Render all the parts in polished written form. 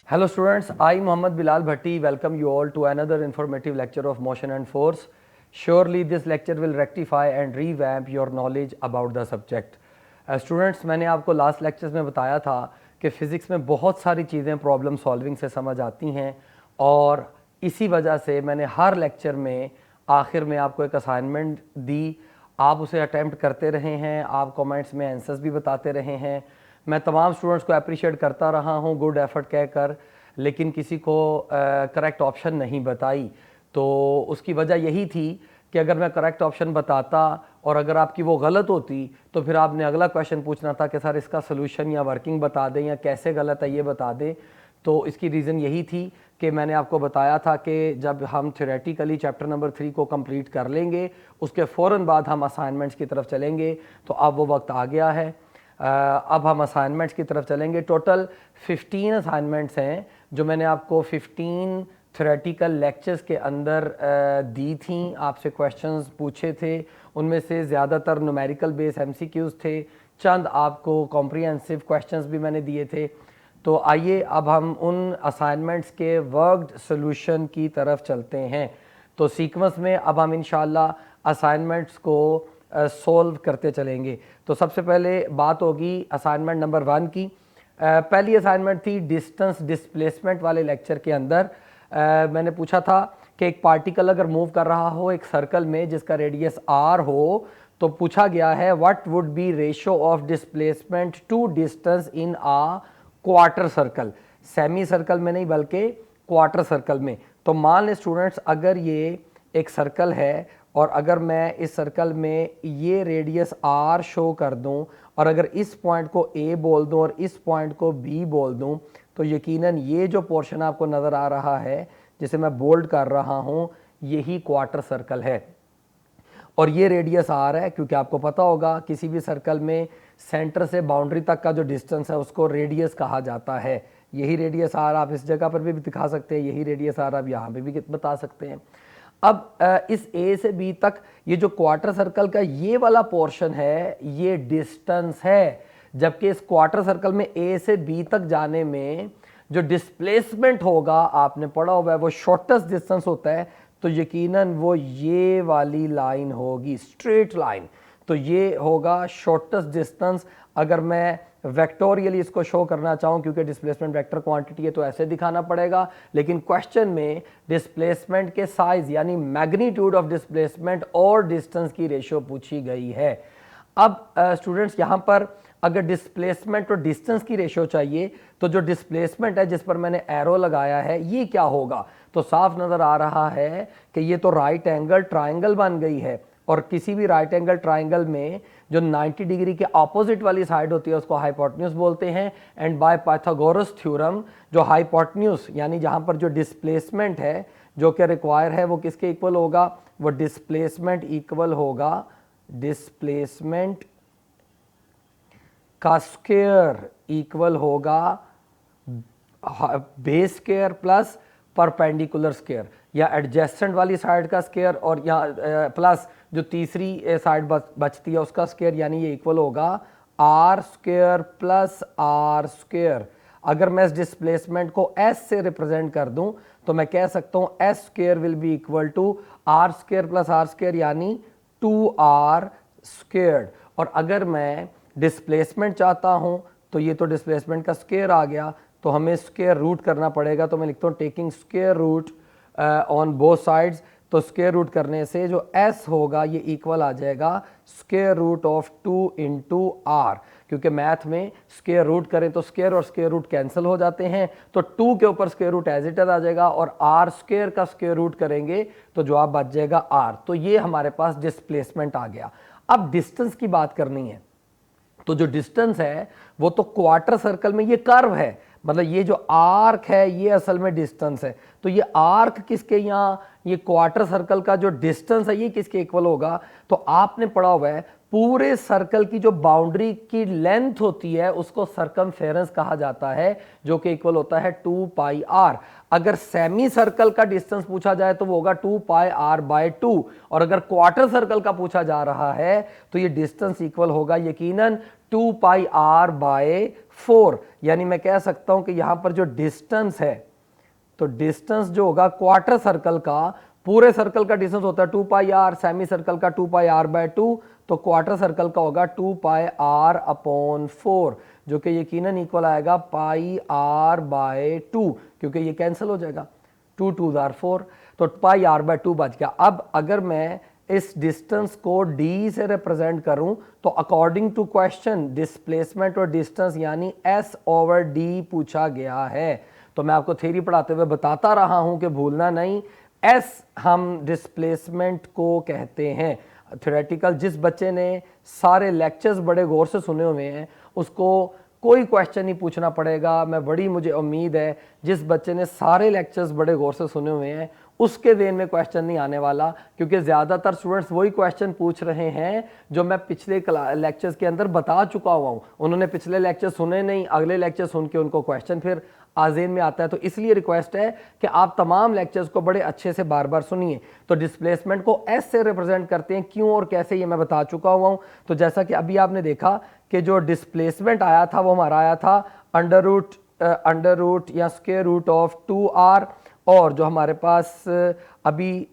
Hello students, I Muhammad Bilal Bhatti welcome you all to another informative lecture of motion and force. Surely this lecture will rectify and revamp your knowledge about the subject. Students, मैंने आपको last lectures में बताया था कि physics में बहुत सारी चीज़ें प्रॉब्लम सॉल्विंग से समझ आती हैं और इसी वजह से मैंने हर लेक्चर में आखिर में आपको एक असाइनमेंट दी। आप उसे अटैम्प्ट करते रहे हैं, आप कमेंट्स में आंसर्स भी बताते रहे हैं। मैं तमाम स्टूडेंट्स को अप्रिशिएट करता रहा हूँ गुड एफर्ट कहकर, लेकिन किसी को करेक्ट ऑप्शन नहीं बताई। तो उसकी वजह यही थी कि अगर मैं करेक्ट ऑप्शन बताता और अगर आपकी वो गलत होती तो फिर आपने अगला क्वेश्चन पूछना था कि सर इसका सोल्यूशन या वर्किंग बता दें या कैसे गलत है ये बता दें। तो इसकी रीज़न यही थी कि मैंने आपको बताया था कि जब हम थ्योरेटिकली चैप्टर नंबर 3 को कंप्लीट कर लेंगे उसके फ़ौरन बाद हम असाइनमेंट्स की तरफ चलेंगे। तो अब वो वक्त आ गया है। अब हम असाइनमेंट्स की तरफ चलेंगे। टोटल 15 असाइनमेंट्स हैं जो मैंने आपको 15 थ्योरेटिकल लेक्चर्स के अंदर दी थी, आपसे क्वेश्चंस पूछे थे। उनमें से ज़्यादातर न्यूमेरिकल बेस एमसीक्यूज़ थे, चंद आपको कॉम्प्रिहेंसिव क्वेश्चंस भी मैंने दिए थे। तो आइए अब हम उन असाइनमेंट्स के वर्कड सोल्यूशन की तरफ चलते हैं। तो सीक्वेंस में अब हम इंशाल्लाह असाइनमेंट्स को सोल्व करते चलेंगे। तो सबसे पहले बात होगी असाइनमेंट नंबर 1 की। पहली असाइनमेंट थी डिस्टेंस डिस्प्लेसमेंट वाले लेक्चर के अंदर। मैंने पूछा था कि एक पार्टिकल अगर मूव कर रहा हो एक सर्कल में जिसका रेडियस r हो, तो पूछा गया है what would be ratio of displacement to distance in a quarter circle. Semi circle में नहीं बल्कि क्वार्टर सर्कल में। तो मान लें स्टूडेंट्स, अगर ये एक सर्कल है और अगर मैं इस सर्कल में ये रेडियस r शो कर दूं और अगर इस पॉइंट को a बोल दूं और इस पॉइंट को b बोल दूं, तो यकीनन ये जो पोर्शन आपको नज़र आ रहा है जिसे मैं बोल्ड कर रहा हूँ यही क्वार्टर सर्कल है। और ये रेडियस r है, क्योंकि आपको पता होगा किसी भी सर्कल में सेंटर से बाउंड्री तक का जो डिस्टेंस है उसको रेडियस कहा जाता है। यही रेडियस r आप इस जगह पर भी दिखा सकते हैं, यही रेडियस r आप यहाँ पे भी बता सकते हैं। अब इस A से B तक ये जो क्वार्टर सर्कल का ये वाला पोर्शन है ये डिस्टेंस है, जबकि इस क्वार्टर सर्कल में A से B तक जाने में जो डिस्प्लेसमेंट होगा आपने पढ़ा हुआ है वो शॉर्टेस्ट डिस्टेंस होता है। तो यकीनन वो ये वाली लाइन होगी, स्ट्रेट लाइन। तो ये होगा शॉर्टेस्ट डिस्टेंस। अगर मैं वेक्टोरियली इसको शो करना चाहूँ, क्योंकि डिस्प्लेसमेंट वेक्टर क्वांटिटी है तो ऐसे दिखाना पड़ेगा, लेकिन क्वेश्चन में डिस्प्लेसमेंट के साइज यानी मैग्नीट्यूड ऑफ डिस्प्लेसमेंट और डिस्टेंस की रेशियो पूछी गई है। अब स्टूडेंट्स यहाँ पर अगर डिस्प्लेसमेंट और डिस्टेंस की रेशियो चाहिए तो जो डिस्प्लेसमेंट है जिस पर मैंने एरो लगाया है ये क्या होगा, तो साफ नज़र आ रहा है कि ये तो राइट एंगल ट्राइंगल बन गई है। और किसी भी राइट एंगल ट्राइंगल में जो 90 डिग्री के ऑपोजिट वाली साइड होती है उसको हाइपोटेन्यूज बोलते हैं। एंड बाय पाइथागोरस थ्योरम जो हाइपोटेन्यूज यानी जहां पर जो डिस्प्लेसमेंट है जो कि रिक्वायर है वो किसके इक्वल होगा, वो डिस्प्लेसमेंट इक्वल होगा डिस्प्लेसमेंट का स्क्वायर इक्वल होगा base square plus perpendicular square, या एडजेसेंट वाली साइड का स्क्वायर और यहाँ प्लस जो तीसरी साइड बचती है उसका स्क्वायर, यानी ये इक्वल होगा r square plus r square. अगर मैं इस डिस्प्लेसमेंट को एस से रिप्रेजेंट कर दूं तो मैं कह सकता हूं s square will be equal to r square plus r square यानी 2r स्क्वायर्ड। और अगर मैं डिस्प्लेसमेंट चाहता हूं तो ये तो डिस्प्लेसमेंट का स्क्वायर आ गया, तो हमें स्क्वायर रूट करना पड़ेगा। तो मैं लिखता हूँ taking square root on both sides. तो स्क्वायर रूट करने से जो s होगा ये इक्वल आ जाएगा square root of 2 into r, क्योंकि मैथ में स्क्वायर रूट करें तो स्क्वायर और स्क्वायर रूट कैंसिल हो जाते हैं। तो 2 के ऊपर square root as it is आ जाएगा और आर स्क्वायर का स्क्वायर रूट करेंगे तो जवाब बच जाएगा r। तो ये हमारे पास डिस्प्लेसमेंट आ गया। अब डिस्टेंस की बात करनी है, तो जो डिस्टेंस है वो तो क्वार्टर सर्कल में ये कर्व है, मतलब ये जो आर्क है ये असल में डिस्टेंस है। तो ये आर्क किसके, यहाँ ये क्वार्टर सर्कल का जो डिस्टेंस है ये किसके इक्वल होगा, तो आपने पढ़ा हुआ है पूरे सर्कल की जो बाउंड्री की लेंथ होती है उसको सर्कमफेरेंस कहा जाता है, जो कि इक्वल होता है 2 पाई r। अगर सेमी सर्कल का डिस्टेंस पूछा जाए तो वो होगा 2πr/2, और अगर क्वार्टर सर्कल का पूछा जा रहा है तो ये डिस्टेंस इक्वल होगा यकीनन 2πr/4। यानी मैं कह सकता हूं कि यहां पर जो डिस्टेंस है, तो डिस्टेंस जो होगा क्वार्टर सर्कल का, पूरे सर्कल का डिस्टेंस होता है 2πr, सेमी सर्कल का 2πr/2, तो क्वार्टर सर्कल का होगा 2πr/4, जो कि यकीनन इक्वल आएगा πr/2, क्योंकि ये कैंसिल हो जाएगा, 2 2 आर 4, तो πr/2 बच गया। अब अगर मैं इस डिस्टेंस को d से रिप्रेजेंट करूं तो अकॉर्डिंग टू क्वेश्चन डिस्प्लेसमेंट और डिस्टेंस यानी s/d पूछा गया है। तो मैं आपको थ्योरी पढ़ाते हुए बताता रहा हूं कि भूलना नहीं, s हम डिस्प्लेसमेंट को कहते हैं। थ्योरेटिकल जिस बच्चे ने सारे लेक्चर्स बड़े गौर से सुने हुए हैं उसको कोई क्वेश्चन नहीं पूछना पड़ेगा। मुझे उम्मीद है जिस बच्चे ने सारे लेक्चर्स बड़े गौर से सुने हुए हैं उसके देन में क्वेश्चन नहीं आने वाला, क्योंकि ज़्यादातर स्टूडेंट्स वही क्वेश्चन पूछ रहे हैं जो मैं पिछले लेक्चर्स के अंदर बता चुका हुआ हूँ। उन्होंने पिछले लेक्चर सुने नहीं, अगले लेक्चर सुन के उनको क्वेश्चन फिर आज़ेन में आता है। तो इसलिए रिक्वेस्ट है कि आप तमाम लेक्चर्स को बड़े अच्छे से बार बार सुनिए। तो डिस्प्लेसमेंट को एस से रिप्रेजेंट करते हैं, क्यों और कैसे ये मैं बता चुका हुआ हूँ। तो जैसा कि अभी आपने देखा कि जो डिस्प्लेसमेंट आया था वो हमारा आया था अंडर रूट या स्क्वायर रूट ऑफ 2r, और जो हमारे पास अभी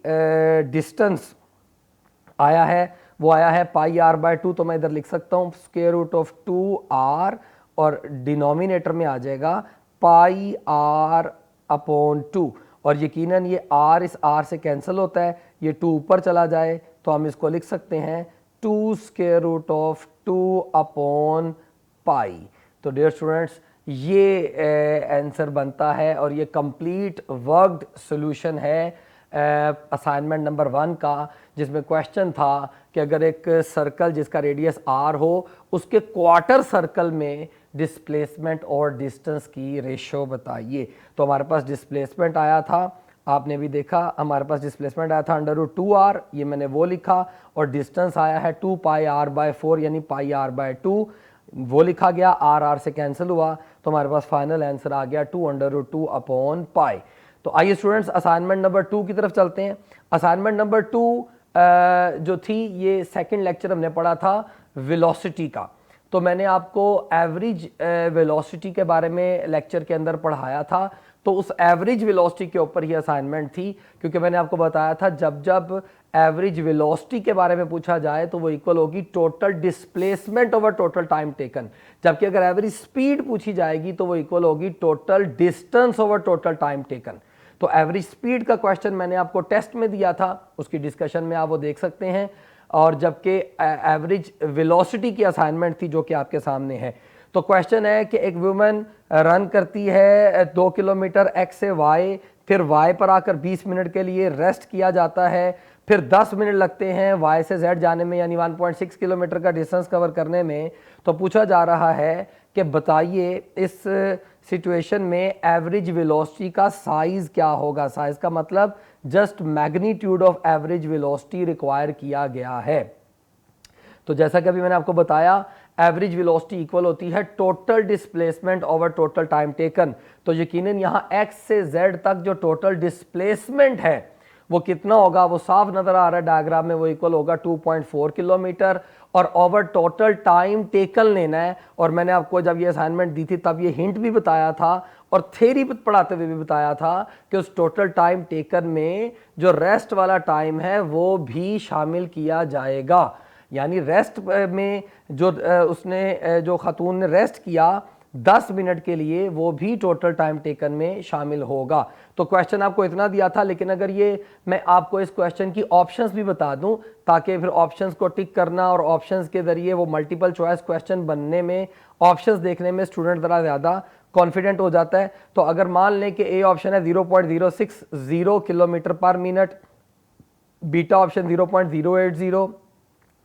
डिस्टेंस आया है वो आया है πr/2। तो मैं इधर लिख सकता हूँ स्क्वायर रूट ऑफ 2r, और डिनोमिनेटर में आ जाएगा πr/2, और यकीनन ये r इस r से कैंसिल होता है, ये 2 ऊपर चला जाए तो हम इसको लिख सकते हैं 2 स्क्वायर रूट ऑफ 2/π। तो डियर स्टूडेंट्स ये आंसर बनता है, और ये कंप्लीट वर्कड सॉल्यूशन है असाइनमेंट नंबर 1 का, जिसमें क्वेश्चन था कि अगर एक सर्कल जिसका रेडियस r हो उसके क्वार्टर सर्कल में डिस्प्लेसमेंट और डिस्टेंस की रेशो बताइए। तो हमारे पास डिस्प्लेसमेंट आया था, आपने भी देखा हमारे पास डिस्प्लेसमेंट आया था अंडर रूट 2r, ये मैंने वो लिखा, और डिस्टेंस आया है 2πr/4 यानी πr/2, वो लिखा गया, r से कैंसिल हुआ, तो हमारे पास फाइनल आंसर आ गया 2√2/π। तो आइए स्टूडेंट्स असाइनमेंट नंबर 2 की तरफ चलते हैं। असाइनमेंट नंबर 2 जो थी ये सेकंड लेक्चर हमने पढ़ा था वेलोसिटी का। तो मैंने आपको एवरेज वेलोसिटी के बारे में लेक्चर के अंदर पढ़ाया था, तो उस एवरेज वेलोसिटी के ऊपर ही असाइनमेंट थी, क्योंकि मैंने आपको बताया था जब जब एवरेज वेलोसिटी के बारे में पूछा जाए तो वो इक्वल होगी total displacement over total time taken, जबकि अगर एवरेज स्पीड पूछी जाएगी तो वो इक्वल होगी total distance over total time taken. तो एवरेज स्पीड का क्वेश्चन मैंने आपको टेस्ट में दिया था, उसकी डिस्कशन में आप वो देख सकते हैं, और जबकि एवरेज वेलोसिटी की असाइनमेंट थी जो कि आपके सामने है। तो क्वेश्चन है कि एक वुमन रन करती है 2 किलोमीटर एक्स से वाई, फिर वाई पर आकर 20 मिनट के लिए रेस्ट किया जाता है, फिर 10 मिनट लगते हैं वाई से जेड जाने में, यानी 1.6 किलोमीटर का डिस्टेंस कवर करने में। तो पूछा जा रहा है कि बताइए इस सिचुएशन में एवरेज वेलोसिटी का साइज क्या होगा। साइज का मतलब just magnitude of average velocity require किया गया है। तो जैसा कि अभी मैंने आपको बताया एवरेज वेलोसिटी इक्वल होती है total displacement over total time taken. तो यकीनन यहाँ x से z तक जो टोटल डिस्प्लेसमेंट है वो कितना होगा, वो साफ नजर आ रहा है डायग्राम में, वो इक्वल होगा 2.4 किलोमीटर, और ओवर टोटल टाइम टेकन लेना है। और मैंने आपको जब ये असाइनमेंट दी थी तब ये हिंट भी बताया था और थ्योरी पढ़ाते हुए भी बताया था कि उस टोटल टाइम टेकन में जो रेस्ट वाला टाइम है वो भी शामिल किया जाएगा। यानी रेस्ट में जो उसने जो खातून ने रेस्ट किया 10 मिनट के लिए, वो भी टोटल टाइम टेकन में शामिल होगा। तो क्वेश्चन आपको इतना दिया था, लेकिन अगर ये मैं आपको इस क्वेश्चन की ऑप्शंस भी बता दूं ताकि फिर ऑप्शंस को टिक करना और ऑप्शंस के जरिए वो मल्टीपल चॉइस क्वेश्चन बनने में, ऑप्शंस देखने में स्टूडेंट ज़रा ज़्यादा कॉन्फिडेंट हो जाता है। तो अगर मान लें कि ए ऑप्शन है 0.060 किलोमीटर पर minute, beta option 0.080,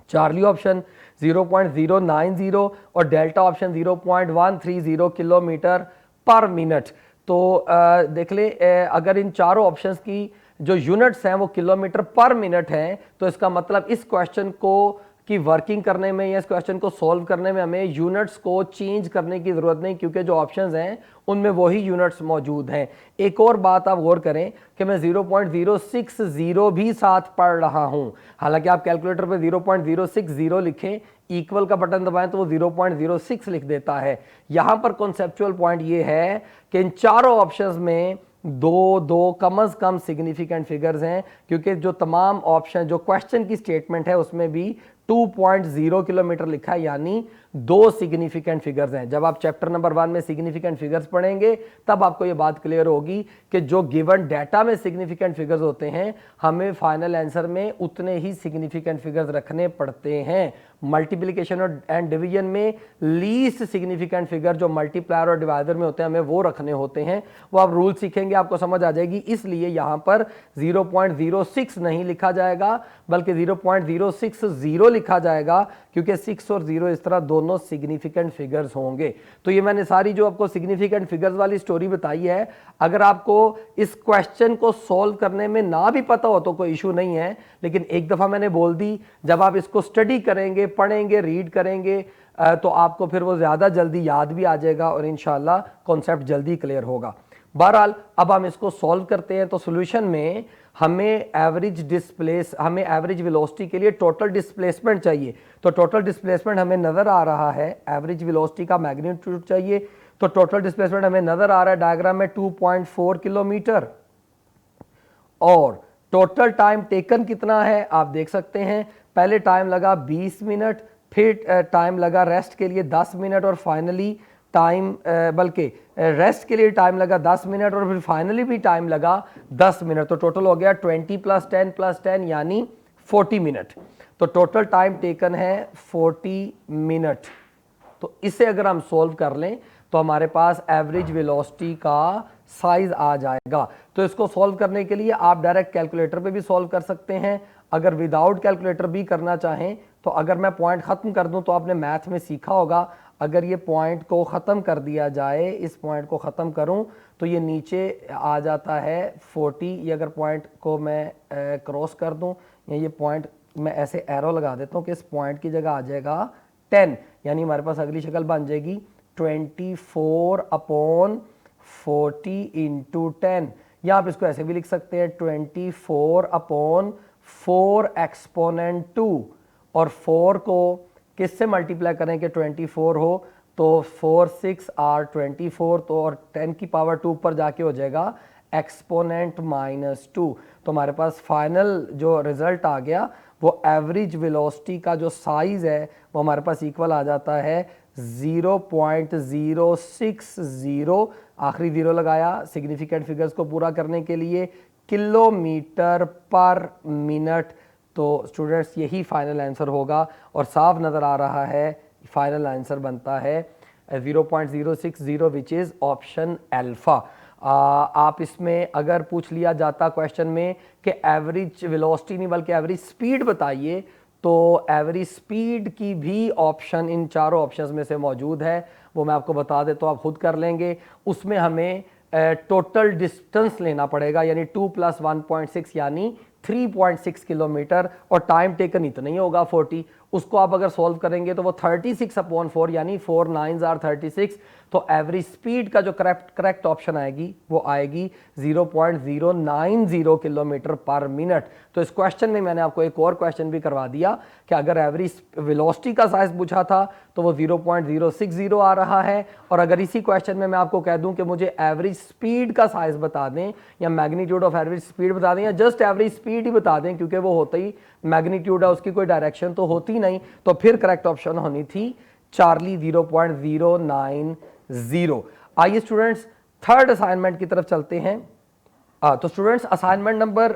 Charlie option 0.090 और डेल्टा ऑप्शन 0.130 किलोमीटर पर मिनट। तो देख ले अगर इन चारों ऑप्शंस की जो यूनिट्स हैं वो किलोमीटर पर मिनट हैं, तो इसका मतलब इस क्वेश्चन को कि वर्किंग करने में या इस क्वेश्चन को सॉल्व करने में हमें यूनिट्स को चेंज करने की ज़रूरत नहीं, क्योंकि जो ऑप्शंस हैं उनमें वही यूनिट्स मौजूद हैं। एक और बात आप गौर करें कि मैं 0.060 भी साथ पढ़ रहा हूं। हालांकि आप कैलकुलेटर पे 0.060 लिखें, इक्वल का बटन दबाएं तो वो 0.06 लिख देता है। यहां पर कॉन्सेप्चुअल पॉइंट ये है कि इन चारों ऑप्शंस में दो दो कम से कम सिग्निफिकेंट फिगर्स हैं, क्योंकि जो तमाम ऑप्शन जो क्वेश्चन की स्टेटमेंट है उसमें भी 2.0 किलोमीटर लिखा है, यानी दो सिग्निफिकेंट फिगर्स हैं। जब आप चैप्टर नंबर 1 में सिग्निफिकेंट फिगर्स पढ़ेंगे तब आपको ये बात क्लियर होगी कि जो गिवन डाटा में सिग्निफिकेंट फिगर्स होते हैं हमें फाइनल आंसर में उतने ही सिग्निफिकेंट फिगर्स रखने पड़ते हैं। मल्टीप्लिकेशन एंड डिवीजन में लीस्ट सिग्निफिकेंट फिगर जो मल्टीप्लायर और डिवाइडर में होते हैं हमें वो रखने होते हैं। वो आप रूल सीखेंगे आपको समझ आ जाएगी। इसलिए यहां पर 0.06 नहीं लिखा जाएगा बल्कि 0.060 लिखा जाएगा, क्योंकि 6 और 0 इस तरह दोनों सिग्निफिकेंट फिगर्स होंगे। तो ये मैंने सारी जो आपको सिग्निफिकेंट फिगर्स वाली स्टोरी बताई है। अगर आपको इस क्वेश्चन को सॉल्व करने में ना भी पता हो तो कोई इशू नहीं है, लेकिन एक दफा मैंने बोल दी, जब आप इसको स्टडी करेंगे, पढ़ेंगे, रीड करेंगे तो आपको फिर वो ज्यादा जल्दी याद भी आ जाएगा और इंशाल्लाह कॉन्सेप्ट जल्दी क्लियर होगा। बहरहाल अब हम इसको सॉल्व करते हैं। तो सॉल्यूशन में हमें एवरेज वेलोसिटी के लिए टोटल डिस्प्लेसमेंट चाहिए। तो टोटल डिस्प्लेसमेंट हमें नजर आ रहा है, एवरेज वेलोसिटी का मैग्नीट्यूड चाहिए। तो टोटल डिस्प्लेसमेंट हमें नजर आ रहा है डायग्राम में 2.4 किलोमीटर। और टोटल टाइम टेकन कितना है आप देख सकते हैं। पहले टाइम लगा 20 मिनट, फिर टाइम लगा रेस्ट के लिए 10 मिनट और फाइनली टाइम बल्कि रेस्ट के लिए टाइम लगा 10 मिनट और फिर फाइनली भी टाइम लगा 10 मिनट। तो टोटल हो गया 20 + 10 यानी 40 मिनट। तो टोटल टाइम टेकन है 40 मिनट। तो इसे अगर हम सॉल्व कर लें तो हमारे पास एवरेज वेलोसिटी का साइज आ जाएगा। तो इसको सॉल्व करने के लिए आप डायरेक्ट कैलकुलेटर पे भी सॉल्व कर सकते हैं। अगर विदाउट कैलकुलेटर भी करना चाहें तो अगर मैं पॉइंट खत्म कर दूं तो आपने मैथ में सीखा होगा, अगर ये पॉइंट को ख़त्म कर दिया जाए, इस पॉइंट को ख़त्म करूं तो ये नीचे आ जाता है 40। ये अगर पॉइंट को मैं क्रॉस कर दूं या ये पॉइंट मैं ऐसे एरो लगा देता हूं कि इस पॉइंट की जगह आ जाएगा 10, यानी हमारे पास अगली शक्ल बन जाएगी 24/40 × 10। या आप इसको ऐसे भी लिख सकते हैं 24/4 एक्सपोनेंट 2। और 4 को किससे मल्टीप्लाई करें कि 24 हो, तो 4 6 आर 24, तो और 10 की पावर 2 पर जाके हो जाएगा एक्सपोनेंट -2। तो हमारे पास फाइनल जो रिजल्ट आ गया वो एवरेज वेलोसिटी का जो साइज है वो हमारे पास इक्वल आ जाता है 0.060, आखिरी जीरो लगाया सिग्निफिकेंट फिगर्स को पूरा करने के लिए, किलोमीटर पर मिनट। तो स्टूडेंट्स यही फाइनल आंसर होगा और साफ नज़र आ रहा है फाइनल आंसर बनता है 0.060 विच इज़ ऑप्शन अल्फा। आप इसमें अगर पूछ लिया जाता क्वेश्चन में कि एवरेज वेलोसिटी नहीं बल्कि एवरेज स्पीड बताइए, तो एवरेज स्पीड की भी ऑप्शन इन चारों ऑप्शंस में से मौजूद है। वो मैं आपको बता दें तो आप खुद कर लेंगे। उसमें हमें टोटल डिस्टेंस लेना पड़ेगा, यानी 2 + 1.6 यानी 3.6 किलोमीटर, और टाइम टेकन इतना ही होगा 40। उसको आप अगर सॉल्व करेंगे तो वो 36/4 यानी 4 9s are 36। तो एवरेज स्पीड का जो करेक्ट ऑप्शन आएगी वो आएगी 0.090 किलोमीटर पर मिनट। तो इस क्वेश्चन में मैंने आपको एक और क्वेश्चन भी करवा दिया कि अगर एवरेज वेलोसिटी का साइज पूछा था तो वो 0.060 आ रहा है, और अगर इसी क्वेश्चन में मैं आपको कह दूं कि मुझे एवरेज स्पीड का साइज बता दें या मैग्नीट्यूड ऑफ एवरेज स्पीड बता दें या जस्ट एवरेज स्पीड ही बता दें, क्योंकि वो होता ही मैग्नीट्यूड है, उसकी कोई डायरेक्शन तो होती नहीं, तो फिर करेक्ट ऑप्शन होनी थी चार्ली 0.090। आइए स्टूडेंट्स थर्ड असाइनमेंट की तरफ चलते हैं। तो स्टूडेंट्स असाइनमेंट नंबर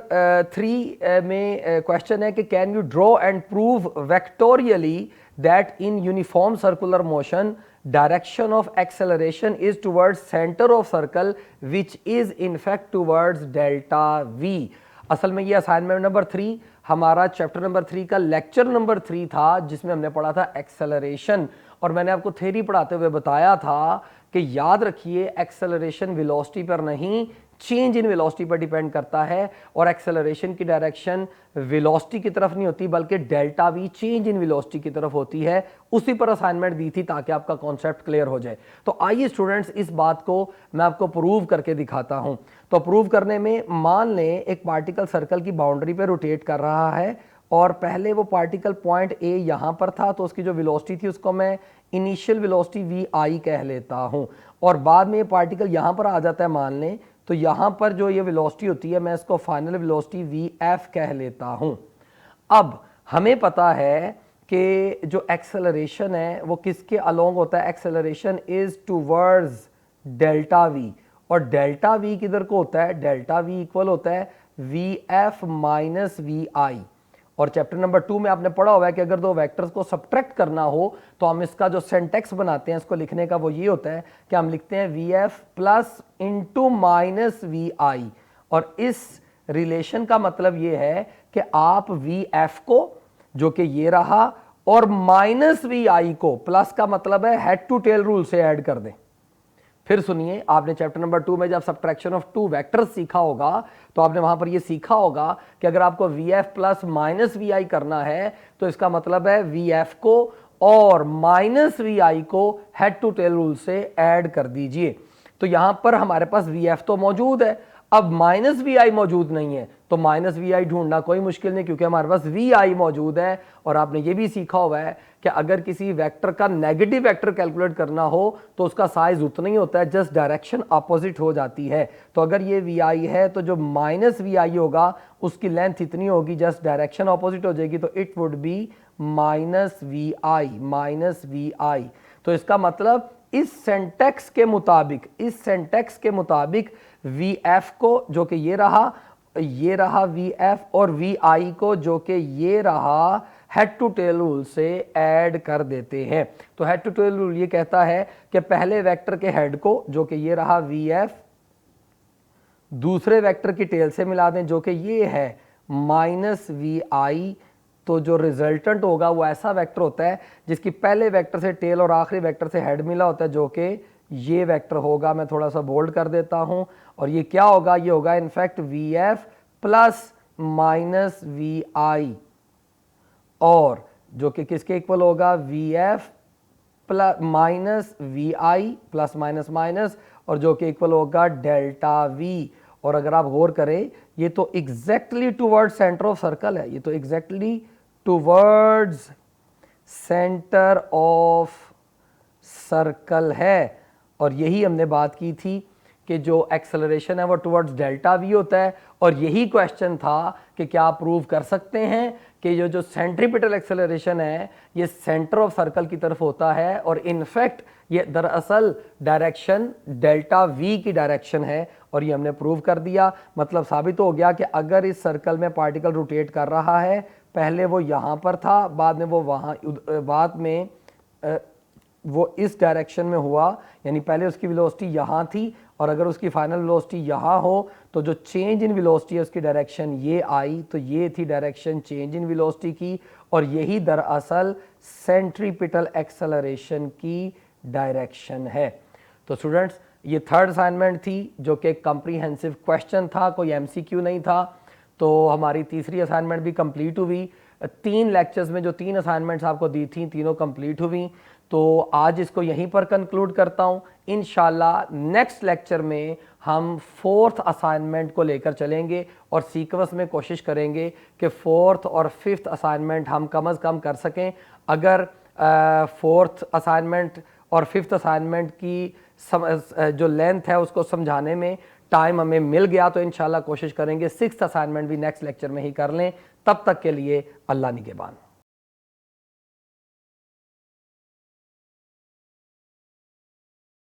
3 में क्वेश्चन है कि can you draw and prove vectorially that in uniform circular motion direction of acceleration is towards centre of circle which is in fact towards delta we. असल में ये असाइनमेंट नंबर 3 हमारा chapter number 3 का lecture number 3 था, जिसमें हमने पढ़ा था एक्सेलरेशन। और मैंने आपको थ्योरी पढ़ाते हुए बताया था कि याद रखिए एक्सेलरेशन वेलोसिटी पर नहीं, चेंज इन वेलोसिटी पर डिपेंड करता है, और एक्सेलरेशन की डायरेक्शन वेलोसिटी की तरफ नहीं होती बल्कि delta we change in velocity की तरफ होती है। उसी पर असाइनमेंट दी थी ताकि आपका कॉन्सेप्ट क्लियर हो जाए। तो आइए स्टूडेंट्स इस बात को मैं आपको प्रूव करके दिखाता हूं। तो प्रूव करने में मान लें एक पार्टिकल सर्कल की बाउंड्री पे रोटेट कर रहा है और पहले वो पार्टिकल पॉइंट ए यहां पर था, तो उसकी जो वेलोसिटी थी उसको मैं इनिशियल वेलोसिटी वी आई कह लेता हूं, और बाद में ये पार्टिकल यहां पर आ जाता है मान लें, तो यहां पर जो ये वेलोसिटी होती है मैं इसको फाइनल वेलोसिटी वी एफ कह लेता हूं। अब हमें पता है कि जो एक्सेलरेशन है वो किसके अलोंग होता है, acceleration is towards delta we, और डेल्टा वी किधर को होता है, डेल्टा वी इक्वल होता है V F minus V I. और चैप्टर नंबर 2 में आपने पढ़ा हुआ है कि अगर दो वेक्टर्स को सब्ट्रैक्ट करना हो तो हम इसका जो सिंटैक्स बनाते हैं इसको लिखने का वो ये होता है कि हम लिखते हैं V F plus into minus V I, और इस रिलेशन का मतलब ये है कि आप वी एफ को जो कि ये रहा और माइनस वी आई को, प्लस का मतलब है हेड टू टेल रूल से ऐड कर दें। फिर सुनिए, आपने चैप्टर नंबर 2 में जब सब्ट्रैक्शन ऑफ टू वेक्टर्स सीखा होगा तो आपने वहां पर यह सीखा होगा कि अगर आपको V F plus minus V I करना है तो इसका मतलब है वी एफ को और माइनस वी आई को हेड टू टेल रूल से ऐड कर दीजिए। तो यहां पर हमारे पास वी एफ तो मौजूद है, अब माइनस वी आई मौजूद नहीं है, तो माइनस वी आई ढूंढना कोई मुश्किल नहीं क्योंकि हमारे पास वी आई मौजूद है। और आपने ये भी सीखा हुआ है कि अगर किसी वेक्टर का नेगेटिव वेक्टर कैलकुलेट करना हो तो उसका साइज उतना ही होता है, जस्ट डायरेक्शन अपोजिट हो जाती है। तो अगर ये वी आई है तो जो माइनस वी आई होगा उसकी लेंथ इतनी होगी, जस्ट डायरेक्शन अपोजिट हो जाएगी, तो it would be minus V I, minus V I. तो इसका मतलब इस सिंटैक्स के मुताबिक वी एफ को जो कि ये रहा वी एफ, और वी आई को जो कि ये रहा हेड टू टेल रूल से ऐड कर देते हैं। तो हेड टू टेल रूल ये कहता है कि पहले वेक्टर के हेड को जो कि ये रहा वी एफ दूसरे वेक्टर की टेल से मिला दें जो कि ये है माइनस वी आई, तो जो रिजल्टेंट होगा वो ऐसा वेक्टर होता है जिसकी पहले वेक्टर से टेल और आखिरी वेक्टर से हेड मिला होता है जो कि ये वेक्टर होगा। मैं थोड़ा सा बोल्ड कर देता हूं, और ये क्या होगा, ये होगा in fact V F plus minus V I, और जो कि किसके इक्वल होगा, V F plus minus V I plus minus minus, और जो कि इक्वल होगा डेल्टा वी। और अगर आप गौर करें ये तो exactly toward centre of circle है, ये तो exactly towards centre of circle है। और यही हमने बात की थी कि जो एक्सेलरेशन है वो टुवर्ड्स डेल्टा वी होता है, और यही क्वेश्चन था कि क्या आप प्रूव कर सकते हैं कि ये जो सेंट्रीपिटल एक्सेलरेशन है ये सेंटर ऑफ सर्कल की तरफ होता है, और इनफैक्ट ये दरअसल डायरेक्शन डेल्टा वी की डायरेक्शन है, और ये हमने प्रूव कर दिया। मतलब साबित हो गया कि अगर इस सर्कल में पार्टिकल रोटेट कर रहा है, पहले वो यहाँ पर था, बाद में वो वो इस डायरेक्शन में हुआ, यानी पहले उसकी वेलोसिटी यहाँ थी, और अगर उसकी फाइनल वेलोसिटी यहाँ हो तो जो चेंज इन वेलोसिटी है उसकी डायरेक्शन ये आई, तो ये थी डायरेक्शन चेंज इन वेलोसिटी की, और यही दरअसल सेंट्रीपिटल एक्सेलरेशन की डायरेक्शन है। तो स्टूडेंट्स ये थर्ड असाइनमेंट थी जो कि कॉम्प्रिहेंसिव क्वेश्चन था, कोई एमसीक्यू नहीं था। तो हमारी तीसरी असाइनमेंट भी कंप्लीट हुई। 3 लेक्चर्स में जो 3 असाइनमेंट्स आपको दी थी तीनों कंप्लीट हुई। तो आज इसको यहीं पर कंक्लूड करता हूं। इंशाल्लाह नेक्स्ट लेक्चर में हम 4th असाइनमेंट को लेकर चलेंगे और सीक्वेंस में कोशिश करेंगे कि 4th और 5th असाइनमेंट हम कम अज़ कम कर सकें। अगर 4th असाइनमेंट और 5th असाइनमेंट की जो लेंथ है उसको समझाने में टाइम हमें मिल गया तो इंशाल्लाह कोशिश करेंगे 6th असाइनमेंट भी नेक्स्ट लेक्चर में ही कर लें। तब तक के लिए अल्लाह निगहबान।